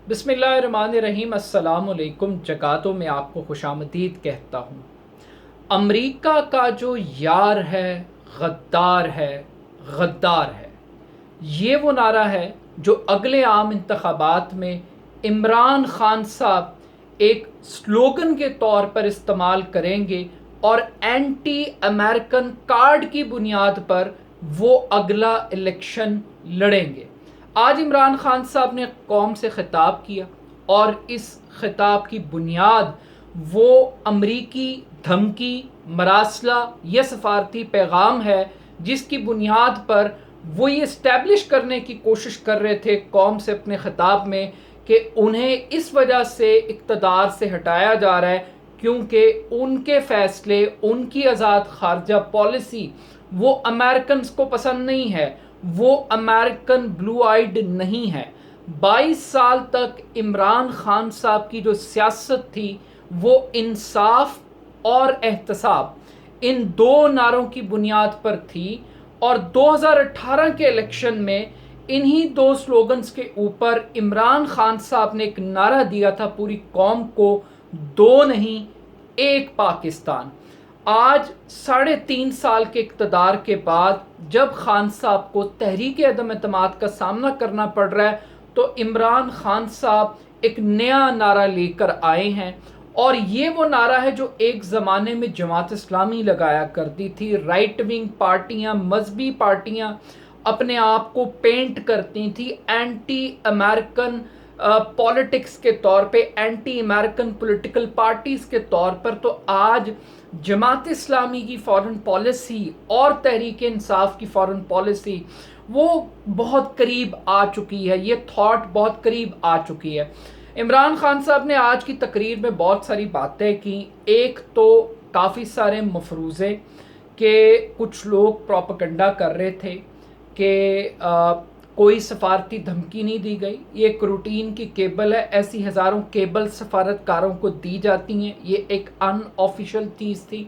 بسم اللہ الرحمن الرحیم۔ السلام علیکم۔ جگاتوں میں آپ کو خوش آمدید کہتا ہوں۔ امریکہ کا جو یار ہے غدار ہے، غدار ہے، یہ وہ نعرہ ہے جو اگلے عام انتخابات میں عمران خان صاحب ایک سلوگن کے طور پر استعمال کریں گے اور اینٹی امریکن کارڈ کی بنیاد پر وہ اگلا الیکشن لڑیں گے۔ آج عمران خان صاحب نے قوم سے خطاب کیا اور اس خطاب کی بنیاد وہ امریکی دھمکی، مراسلہ یا سفارتی پیغام ہے جس کی بنیاد پر وہ یہ اسٹیبلش کرنے کی کوشش کر رہے تھے قوم سے اپنے خطاب میں کہ انہیں اس وجہ سے اقتدار سے ہٹایا جا رہا ہے کیونکہ ان کے فیصلے، ان کی آزاد خارجہ پالیسی وہ امریکنز کو پسند نہیں ہے، وہ امریکن بلو آئیڈ نہیں ہے۔ 22 سال تک عمران خان صاحب کی جو سیاست تھی وہ انصاف اور احتساب ان دو نعروں کی بنیاد پر تھی، اور 2018 کے الیکشن میں انہی دو سلوگنز کے اوپر عمران خان صاحب نے ایک نعرہ دیا تھا پوری قوم کو، دو نہیں ایک پاکستان۔ آج 3.5 سال کے اقتدار کے بعد جب خان صاحب کو تحریک عدم اعتماد کا سامنا کرنا پڑ رہا ہے تو عمران خان صاحب ایک نیا نعرہ لے کر آئے ہیں، اور یہ وہ نعرہ ہے جو ایک زمانے میں جماعت اسلامی لگایا کرتی تھی۔ رائٹ ونگ پارٹیاں، مذہبی پارٹیاں اپنے آپ کو پینٹ کرتی تھی اینٹی امریکن پولیٹکس کے طور پہ، اینٹی امریکن پولیٹیکل پارٹیز کے طور پر۔ تو آج جماعت اسلامی کی فارن پالیسی اور تحریک انصاف کی فارن پالیسی وہ بہت قریب آ چکی ہے، یہ تھاٹ بہت قریب آ چکی ہے۔ عمران خان صاحب نے آج کی تقریر میں بہت ساری باتیں کی۔ ایک تو کافی سارے مفروضے کہ کچھ لوگ پروپیگنڈا کر رہے تھے کہ کوئی سفارتی دھمکی نہیں دی گئی، یہ ایک روٹین کی کیبل ہے، ایسی ہزاروں کیبل سفارتکاروں کو دی جاتی ہیں، یہ ایک ان آفیشیل چیز تھی۔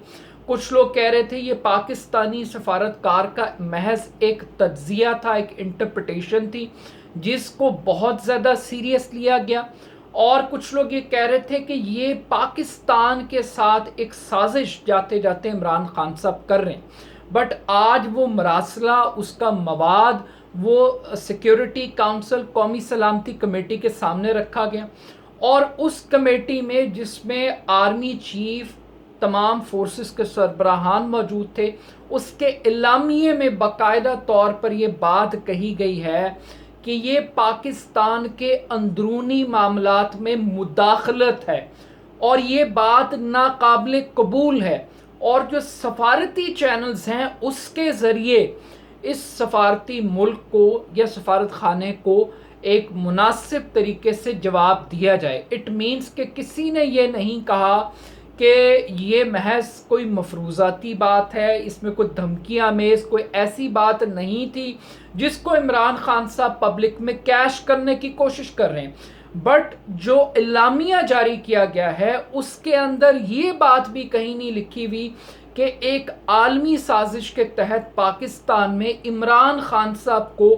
کچھ لوگ کہہ رہے تھے یہ پاکستانی سفارتکار کا محض ایک تجزیہ تھا، ایک انٹرپریٹیشن تھی جس کو بہت زیادہ سیریس لیا گیا، اور کچھ لوگ یہ کہہ رہے تھے کہ یہ پاکستان کے ساتھ ایک سازش جاتے جاتے عمران خان صاحب کر رہے ہیں۔ بٹ آج وہ مراسلہ، اس کا مواد وہ سیکیورٹی کونسل، قومی سلامتی کمیٹی کے سامنے رکھا گیا، اور اس کمیٹی میں جس میں آرمی چیف، تمام فورسز کے سربراہان موجود تھے، اس کے اعلامیے میں باقاعدہ طور پر یہ بات کہی گئی ہے کہ یہ پاکستان کے اندرونی معاملات میں مداخلت ہے، اور یہ بات ناقابل قبول ہے، اور جو سفارتی چینلز ہیں اس کے ذریعے اس سفارتی ملک کو یا سفارت خانے کو ایک مناسب طریقے سے جواب دیا جائے۔ اٹ مینس کہ کسی نے یہ نہیں کہا کہ یہ محض کوئی مفروضاتی بات ہے، اس میں کوئی دھمکیاں آمیز کوئی ایسی بات نہیں تھی جس کو عمران خان صاحب پبلک میں کیش کرنے کی کوشش کر رہے ہیں۔ بٹ جو اعلامیہ جاری کیا گیا ہے اس کے اندر یہ بات بھی کہیں نہیں لکھی ہوئی کہ ایک عالمی سازش کے تحت پاکستان میں عمران خان صاحب کو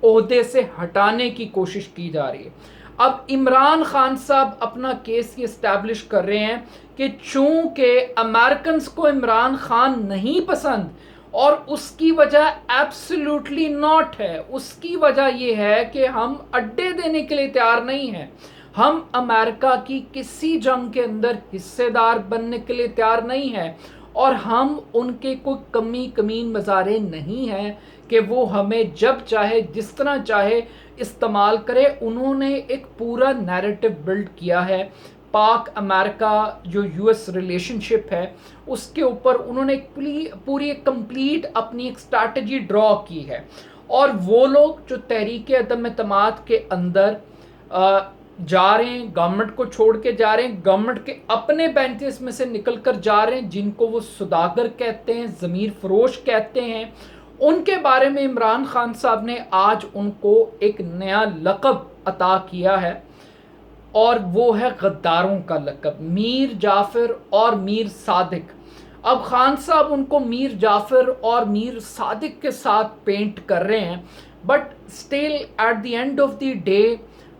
عہدے سے ہٹانے کی کوشش کی جا رہی ہے۔ اب عمران خان صاحب اپنا کیس یہ اسٹیبلش کر رہے ہیں کہ چونکہ امریکنز کو عمران خان نہیں پسند، اور اس کی وجہ ایبسلیوٹلی ناٹ ہے، اس کی وجہ یہ ہے کہ ہم اڈے دینے کے لیے تیار نہیں ہیں، ہم امریکہ کی کسی جنگ کے اندر حصے دار بننے کے لیے تیار نہیں ہیں، اور ہم ان کے کوئی کمین مظاہرے نہیں ہیں کہ وہ ہمیں جب چاہے جس طرح چاہے استعمال کرے۔ انہوں نے ایک پورا نیریٹو بلڈ کیا ہے پاک امریکہ جو یو ایس ریلیشن شپ ہے اس کے اوپر، انہوں نے پوری ایک کمپلیٹ اپنی ایک اسٹریٹجی ڈرا کی ہے، اور وہ لوگ جو تحریک عدم اعتماد کے اندر جا رہے ہیں، گورنمنٹ کو چھوڑ کے جا رہے ہیں، گورنمنٹ کے اپنے بینچز میں سے نکل کر جا رہے ہیں، جن کو وہ سوداگر کہتے ہیں، ضمیر فروش کہتے ہیں، ان کے بارے میں عمران خان صاحب نے آج ان کو ایک نیا لقب عطا کیا ہے، اور وہ ہے غداروں کا لقب، میر جعفر اور میر صادق۔ اب خان صاحب ان کو میر جعفر اور میر صادق کے ساتھ پینٹ کر رہے ہیں، but still at the end of the day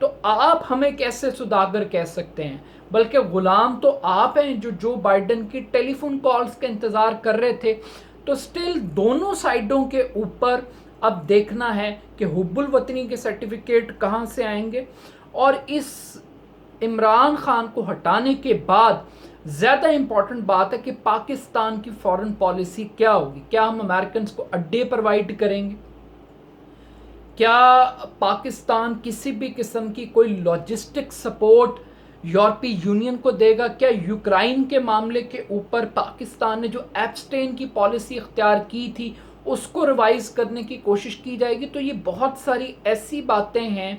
تو آپ ہمیں کیسے سوداگر کہہ سکتے ہیں؟ بلکہ غلام تو آپ ہیں جو بائیڈن کی ٹیلی فون کالز کا انتظار کر رہے تھے۔ تو سٹل دونوں سائیڈوں کے اوپر اب دیکھنا ہے کہ حب الوطنی کے سرٹیفکیٹ کہاں سے آئیں گے، اور اس عمران خان کو ہٹانے کے بعد زیادہ امپورٹنٹ بات ہے کہ پاکستان کی فارن پالیسی کیا ہوگی۔ کیا ہم امریکنز کو اڈے پرووائڈ کریں گے؟ کیا پاکستان کسی بھی قسم کی کوئی لاجسٹک سپورٹ یورپی یونین کو دے گا؟ کیا یوکرائن کے معاملے کے اوپر پاکستان نے جو ایپسٹین کی پالیسی اختیار کی تھی اس کو ریوائز کرنے کی کوشش کی جائے گی؟ تو یہ بہت ساری ایسی باتیں ہیں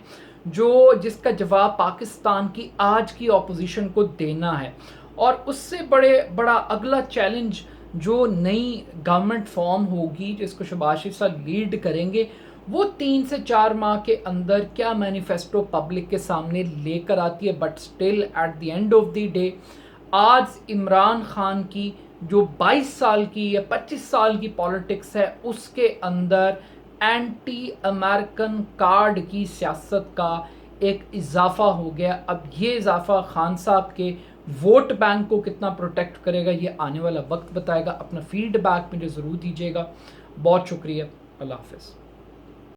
جس کا جواب پاکستان کی آج کی اپوزیشن کو دینا ہے، اور اس سے بڑا اگلا چیلنج جو نئی گورنمنٹ فارم ہوگی جس کو شہباز شریف صاحب لیڈ کریں گے، وہ 3 سے 4 ماہ کے اندر کیا مینیفیسٹو پبلک کے سامنے لے کر آتی ہے۔ But still at the end of the day آج عمران خان کی جو 22 سال کی یا 25 سال کی پالیٹکس ہے اس کے اندر اینٹی امریکن کارڈ کی سیاست کا ایک اضافہ ہو گیا۔ اب یہ اضافہ خان صاحب کے ووٹ بینک کو کتنا پروٹیکٹ کرے گا یہ آنے والا وقت بتائے گا۔ اپنا فیڈ بیک مجھے ضرور دیجیے گا۔ بہت شکریہ، اللہ حافظ۔